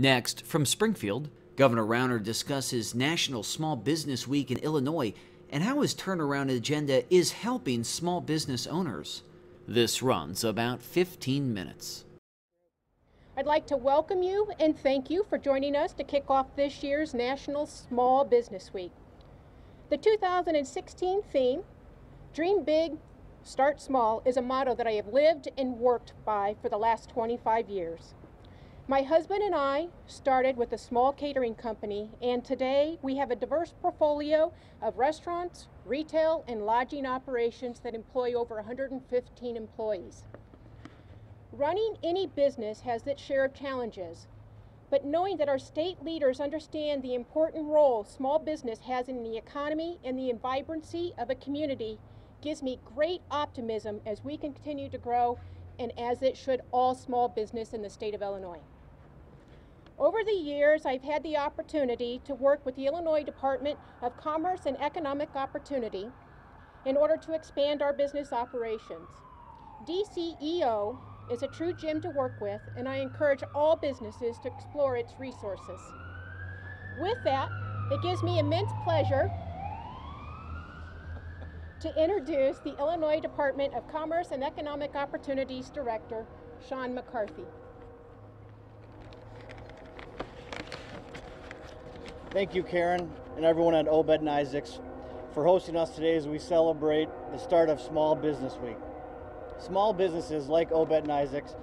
Next, from Springfield, Governor Rauner discusses National Small Business Week in Illinois and how his turnaround agenda is helping small business owners. This runs about 15 minutes. I'd like to welcome you and thank you for joining us to kick off this year's National Small Business Week. The 2016 theme, Dream Big, Start Small, is a motto that I have lived and worked by for the last 25 years. My husband and I started with a small catering company, and today we have a diverse portfolio of restaurants, retail, and lodging operations that employ over 115 employees. Running any business has its share of challenges, but knowing that our state leaders understand the important role small business has in the economy and the vibrancy of a community gives me great optimism as we continue to grow, and as it should all small business in the state of Illinois. Over the years, I've had the opportunity to work with the Illinois Department of Commerce and Economic Opportunity in order to expand our business operations. DCEO is a true gem to work with, and I encourage all businesses to explore its resources. With that, it gives me immense pleasure to introduce the Illinois Department of Commerce and Economic Opportunities Director, Sean McCarthy. Thank you, Karen, and everyone at Obed and Isaacs for hosting us today as we celebrate the start of Small Business Week. Small businesses like Obed and Isaacs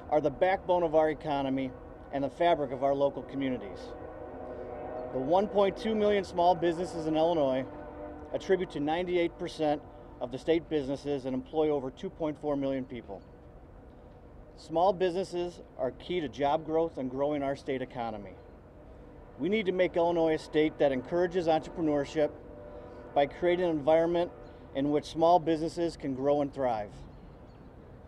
are the backbone of our economy and the fabric of our local communities. The 1.2 million small businesses in Illinois attribute to 98% of the state businesses and employ over 2.4 million people. Small businesses are key to job growth and growing our state economy. We need to make Illinois a state that encourages entrepreneurship by creating an environment in which small businesses can grow and thrive.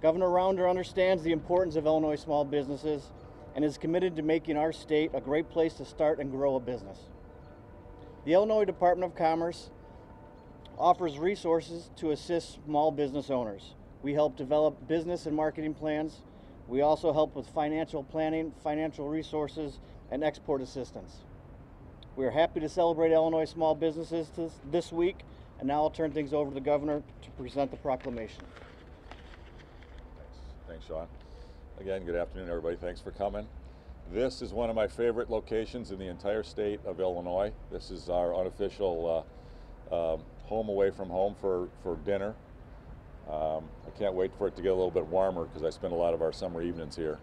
Governor Rauner understands the importance of Illinois small businesses and is committed to making our state a great place to start and grow a business. The Illinois Department of Commerce offers resources to assist small business owners. We help develop business and marketing plans. We also help with financial planning, financial resources, and export assistance. We are happy to celebrate Illinois small businesses this week, and now I'll turn things over to the Governor to present the proclamation. Thanks, Sean. Again, good afternoon, everybody. Thanks for coming. This is one of my favorite locations in the entire state of Illinois. This is our unofficial home away from home for dinner. I can't wait for it to get a little bit warmer because I spend a lot of our summer evenings here.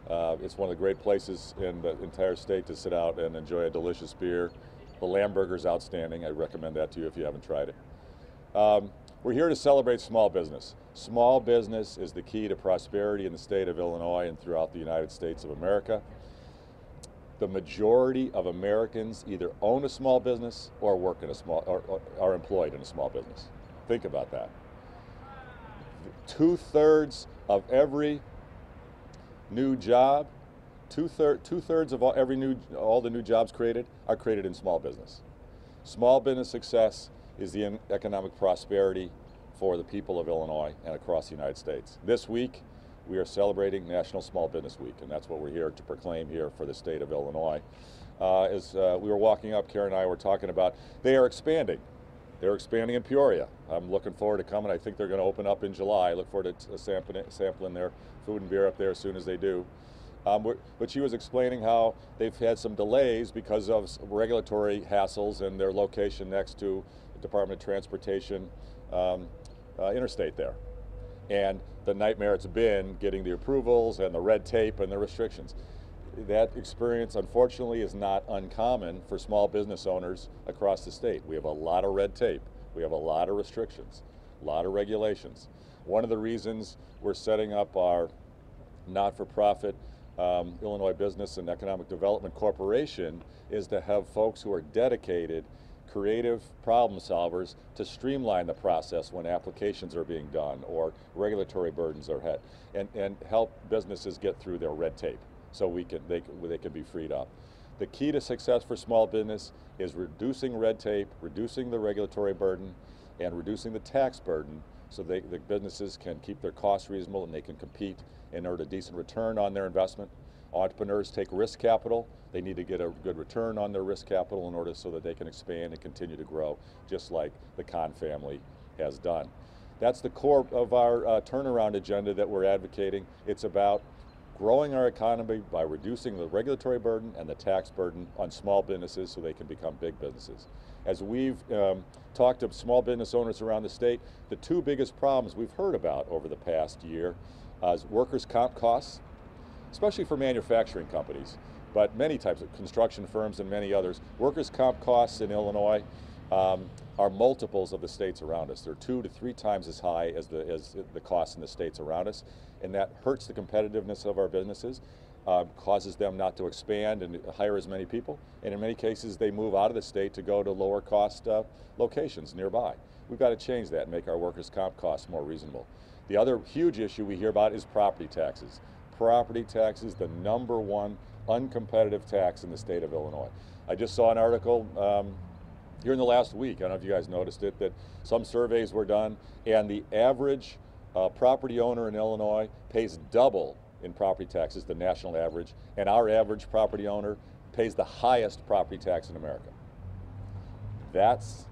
It's one of the great places in the entire state to sit out and enjoy a delicious beer. The lamb burger's outstanding. I recommend that to you if you haven't tried it. We're here to celebrate small business. Small business is the key to prosperity in the state of Illinois and throughout the United States of America. The majority of Americans either own a small business or work in a small, or are employed in a small business. Think about that. 2/3 of every new job, two-thirds of all the new jobs created are created in small business. Small business success is the economic prosperity for the people of Illinois and across the United States. This week, we are celebrating National Small Business Week, and that's what we're here to proclaim here for the state of Illinois. As we were walking up, Karen and I were talking about, they are expanding. They're expanding in Peoria. I'm looking forward to coming. I think they're going to open up in July. I look forward to sampling their food and beer up there as soon as they do. But she was explaining how they've had some delays because of regulatory hassles and their location next to the Department of Transportation interstate there. And the nightmare it's been getting the approvals and the red tape and the restrictions. That experience, unfortunately, is not uncommon for small business owners across the state. We have a lot of red tape. We have a lot of restrictions, a lot of regulations. One of the reasons we're setting up our not-for-profit Illinois Business and Economic Development Corporation is to have folks who are dedicated, creative problem solvers to streamline the process when applications are being done or regulatory burdens are hit, and help businesses get through their red tape so they can be freed up. The key to success for small business is reducing red tape, reducing the regulatory burden, and reducing the tax burden so the businesses can keep their costs reasonable and they can compete and earn a decent return on their investment. Entrepreneurs take risk capital. They need to get a good return on their risk capital in order so that they can expand and continue to grow, just like the Kahn family has done. That's the core of our turnaround agenda that we're advocating. It's about growing our economy by reducing the regulatory burden and the tax burden on small businesses so they can become big businesses. As we've talked to small business owners around the state, the two biggest problems we've heard about over the past year is workers' comp costs, especially for manufacturing companies, but many types of construction firms and many others. Workers' comp costs in Illinois are multiples of the states around us. They're 2 to 3 times as high as the costs in the states around us, and that hurts the competitiveness of our businesses, causes them not to expand and hire as many people, and in many cases they move out of the state to go to lower cost locations nearby. We've got to change that and make our workers' comp costs more reasonable. The other huge issue we hear about is property taxes. Property taxes, the #1 uncompetitive tax in the state of Illinois. I just saw an article here in the last week, I don't know if you guys noticed it, that some surveys were done and the average property owner in Illinois pays double in property taxes, the national average, and our average property owner pays the highest property tax in America. That's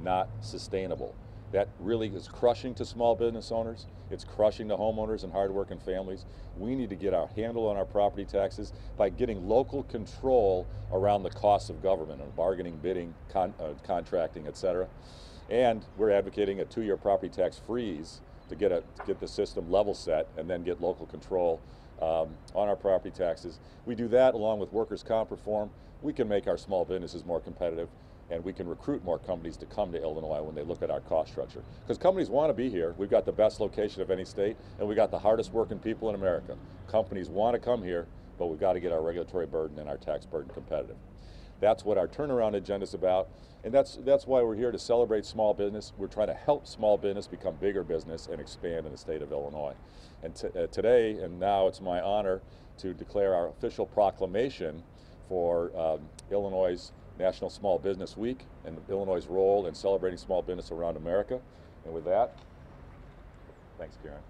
not sustainable. That really is crushing to small business owners. It's crushing to homeowners and hardworking families. We need to get our handle on our property taxes by getting local control around the costs of government and bargaining, bidding, contracting, et cetera. And we're advocating a 2-year property tax freeze to get the system level set and then get local control on our property taxes. We do that along with workers' comp reform. We can make our small businesses more competitive, and we can recruit more companies to come to Illinois when they look at our cost structure. Because companies want to be here. We've got the best location of any state, and we've got the hardest working people in America. Companies want to come here, but we've got to get our regulatory burden and our tax burden competitive. That's what our turnaround agenda is about, and that's why we're here to celebrate small business. We're trying to help small business become bigger business and expand in the state of Illinois. And today, and now it's my honor to declare our official proclamation for Illinois' National Small Business Week and Illinois' role in celebrating small business around America. And with that, thanks, Karen.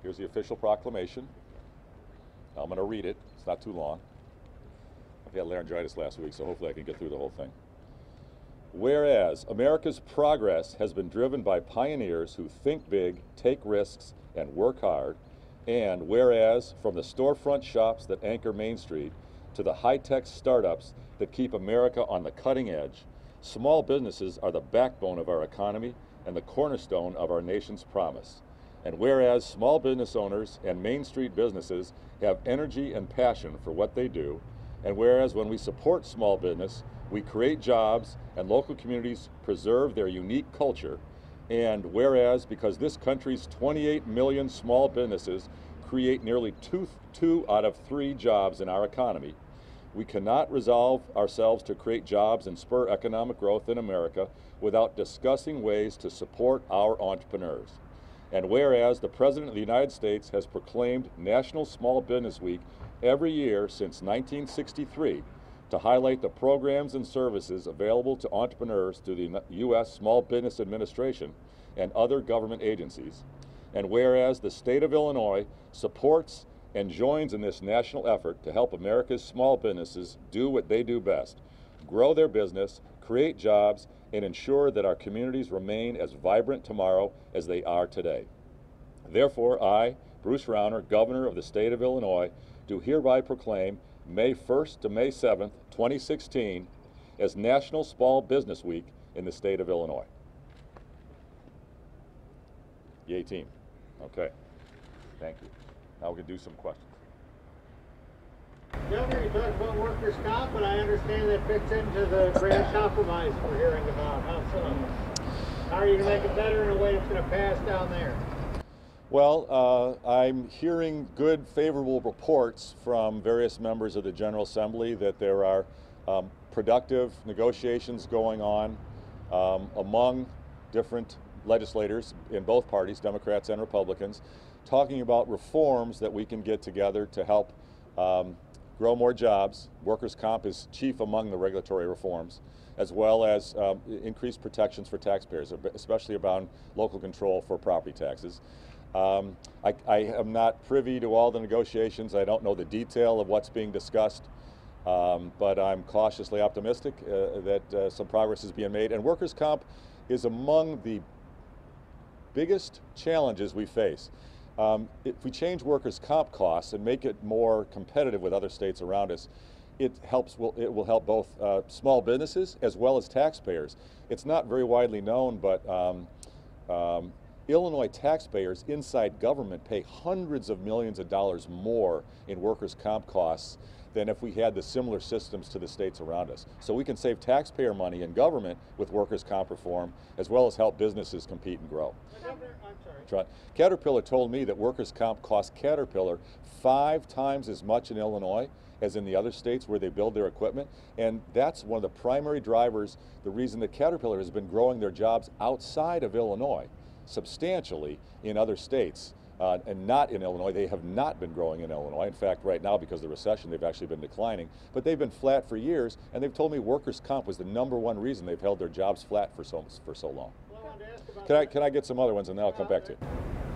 Here's the official proclamation. I'm going to read it. It's not too long. I've had laryngitis last week, so hopefully I can get through the whole thing. Whereas America's progress has been driven by pioneers who think big, take risks, and work hard, and whereas from the storefront shops that anchor Main Street to the high-tech startups that keep America on the cutting edge, small businesses are the backbone of our economy and the cornerstone of our nation's promise. And whereas small business owners and Main Street businesses have energy and passion for what they do, and whereas when we support small business, we create jobs and local communities preserve their unique culture, and whereas because this country's 28 million small businesses create nearly two out of 3 jobs in our economy, we cannot resolve ourselves to create jobs and spur economic growth in America without discussing ways to support our entrepreneurs. And whereas the President of the United States has proclaimed National Small Business Week every year since 1963 to highlight the programs and services available to entrepreneurs through the U.S. Small Business Administration and other government agencies, and whereas the state of Illinois supports and joins in this national effort to help America's small businesses do what they do best, grow their business, create jobs, and ensure that our communities remain as vibrant tomorrow as they are today. Therefore, I, Bruce Rauner, Governor of the state of Illinois, do hereby proclaim May 1st to May 7th, 2016 as National Small Business Week in the state of Illinois. Yay, team. Okay. Thank you. Now we can do some questions. Governor, you talked about workers' comp, and I understand that fits into the grand compromise we're hearing about. How so? How are you going to make it better in a way that's going to pass down there? Well, I'm hearing good, favorable reports from various members of the General Assembly that there are productive negotiations going on among different legislators in both parties, Democrats and Republicans, talking about reforms that we can get together to help grow more jobs. Workers' comp is chief among the regulatory reforms, as well as increased protections for taxpayers, especially about local control for property taxes. I am not privy to all the negotiations. I don't know the detail of what's being discussed, but I'm cautiously optimistic that some progress is being made. And workers' comp is among the biggest challenges we face. If we change workers' comp costs and make it more competitive with other states around us, it will help both small businesses as well as taxpayers. It's not very widely known, but Illinois taxpayers inside government pay hundreds of millions of dollars more in workers' comp costs than if we had the similar systems to the states around us. So we can save taxpayer money in government with workers' comp reform, as well as help businesses compete and grow. Caterpillar told me that workers' comp costs Caterpillar 5 times as much in Illinois as in the other states where they build their equipment, and that's one of the primary drivers, the reason that Caterpillar has been growing their jobs outside of Illinois substantially in other states. And not in Illinois. They have not been growing in Illinois. In fact, right now, because of the recession, they've actually been declining. But they've been flat for years, and they've told me workers' comp was the #1 reason they've held their jobs flat for so long. Can I get some other ones, and then I'll come back to you?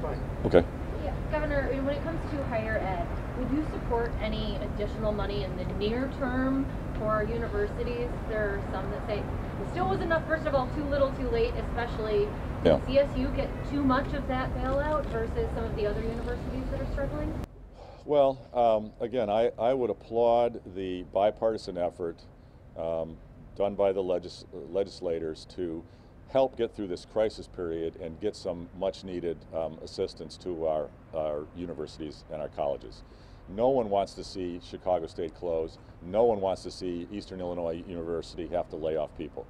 Fine. Okay. Yeah, Governor, when it comes to higher ed, would you support any additional money in the near term for our universities? There are some that say it still was enough. First of all, too little, too late, especially. Yeah. Does CSU get too much of that bailout versus some of the other universities that are struggling? Well, again, I would applaud the bipartisan effort done by the legislators to help get through this crisis period and get some much needed assistance to our universities and our colleges. No one wants to see Chicago State close. No one wants to see Eastern Illinois University have to lay off people.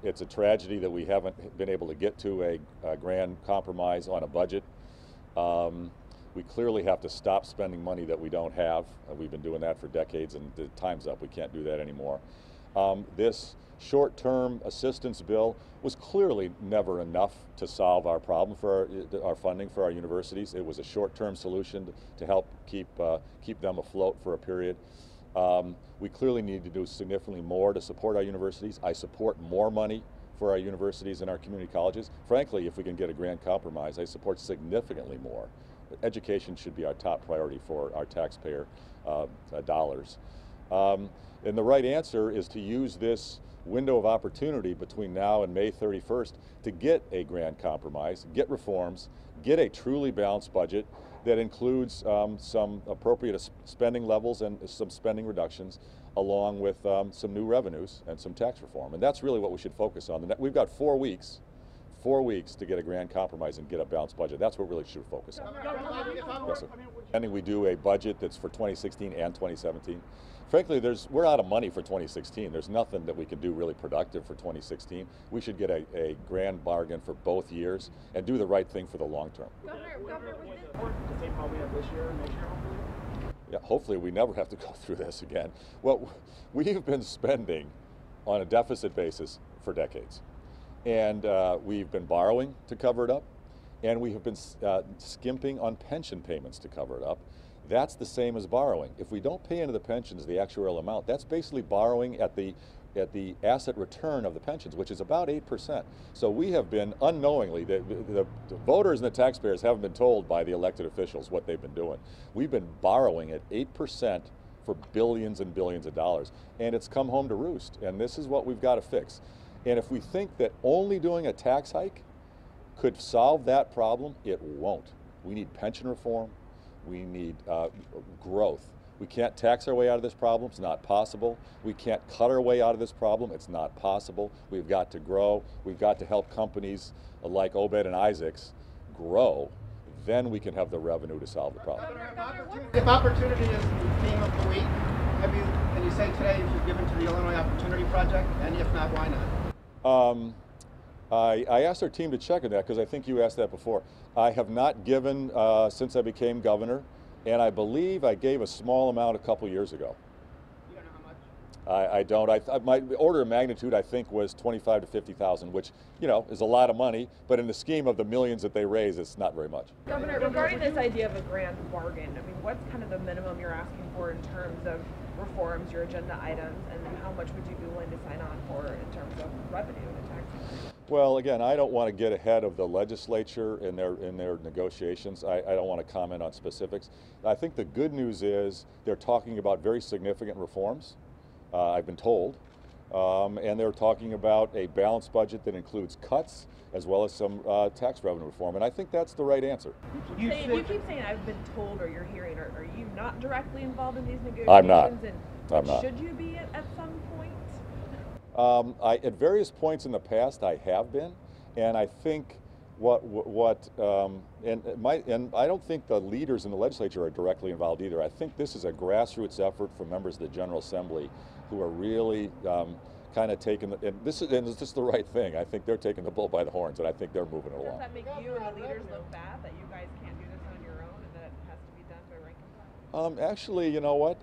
It's a tragedy that we haven't been able to get to a grand compromise on a budget. We clearly have to stop spending money that we don't have. We've been doing that for decades, and the time's up. We can't do that anymore. This short-term assistance bill was clearly never enough to solve our problem for our funding for our universities. It was a short-term solution to help keep them afloat for a period. We clearly need to do significantly more to support our universities. I support more money for our universities and our community colleges. Frankly, if we can get a grand compromise, I support significantly more. Education should be our top priority for our taxpayer dollars. And the right answer is to use this window of opportunity between now and May 31st to get a grand compromise, get reforms, get a truly balanced budget that includes some appropriate spending levels and some spending reductions, along with some new revenues and some tax reform. And that's really what we should focus on. We've got 4 weeks to get a grand compromise and get a balanced budget. That's what we really should focus on. Yes, sir. And we do a budget that's for 2016 and 2017. Frankly, we're out of money for 2016. There's nothing that we can do really productive for 2016. We should get a grand bargain for both years and do the right thing for the long term. Yeah, hopefully we never have to go through this again. Well, we've been spending on a deficit basis for decades. And we've been borrowing to cover it up, and we have been skimping on pension payments to cover it up. That's the same as borrowing. If we don't pay into the pensions the actuarial amount, that's basically borrowing at the asset return of the pensions, which is about 8%. So we have been unknowingly, the voters and the taxpayers haven't been told by the elected officials what they've been doing. We've been borrowing at 8% for billions and billions of dollars, and it's come home to roost, and this is what we've got to fix. And if we think that only doing a tax hike could solve that problem, it won't. We need pension reform. We need growth. We can't tax our way out of this problem. It's not possible. We can't cut our way out of this problem. It's not possible. We've got to grow. We've got to help companies like Obed and Isaacs grow. Then we can have the revenue to solve the problem. If opportunity is the theme of the week, can you say today if you've given to the Illinois Opportunity Project? And if not, why not? I asked our team to check on that because I think you asked that before. I have not given since I became governor, and I believe I gave a small amount a couple years ago. You don't know how much? I don't. My order of magnitude, I think, was 25 to 50,000, which, you know, is a lot of money, but in the scheme of the millions that they raise, it's not very much. Governor, regarding this idea of a grand bargain, I mean, what's kind of the minimum you're asking for in terms of reforms, your agenda items, and then how much would you be willing to sign on for in terms of revenue and taxes? Well, again, I don't want to get ahead of the legislature in their negotiations. I don't want to comment on specifics. I think the good news is they're talking about very significant reforms. I've been told, and they're talking about a balanced budget that includes cuts as well as some tax revenue reform, and I think that's the right answer. You keep saying I've been told or you're hearing. Are you not directly involved in these negotiations? I'm not. And should you be at some point? At various points in the past, I have been, and I think and I don't think the leaders in the legislature are directly involved either. I think this is a grassroots effort from members of the General Assembly who are really kind of taking and this is the right thing. I think they're taking the bull by the horns, and I think they're moving it along. Does that make you and the leaders look bad that you guys can't do this on your own and that it has to be done by rank and file? Actually, you know what?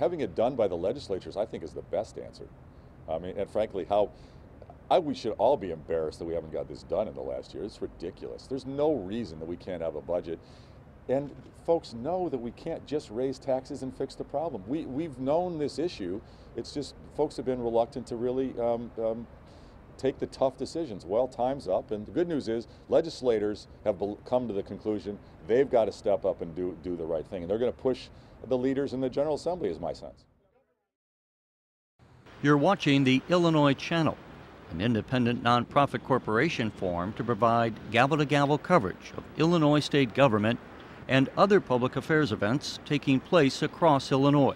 Having it done by the legislatures, I think, is the best answer. I mean, and frankly, we should all be embarrassed that we haven't got this done in the last year. It's ridiculous. There's no reason that we can't have a budget. And folks know that we can't just raise taxes and fix the problem. We've known this issue. It's just folks have been reluctant to really take the tough decisions. Well, time's up, and the good news is legislators have come to the conclusion they've got to step up and do the right thing, and they're going to push the leaders in the General Assembly, is my sense. You're watching the Illinois Channel, an independent nonprofit corporation formed to provide gavel-to-gavel coverage of Illinois state government and other public affairs events taking place across Illinois.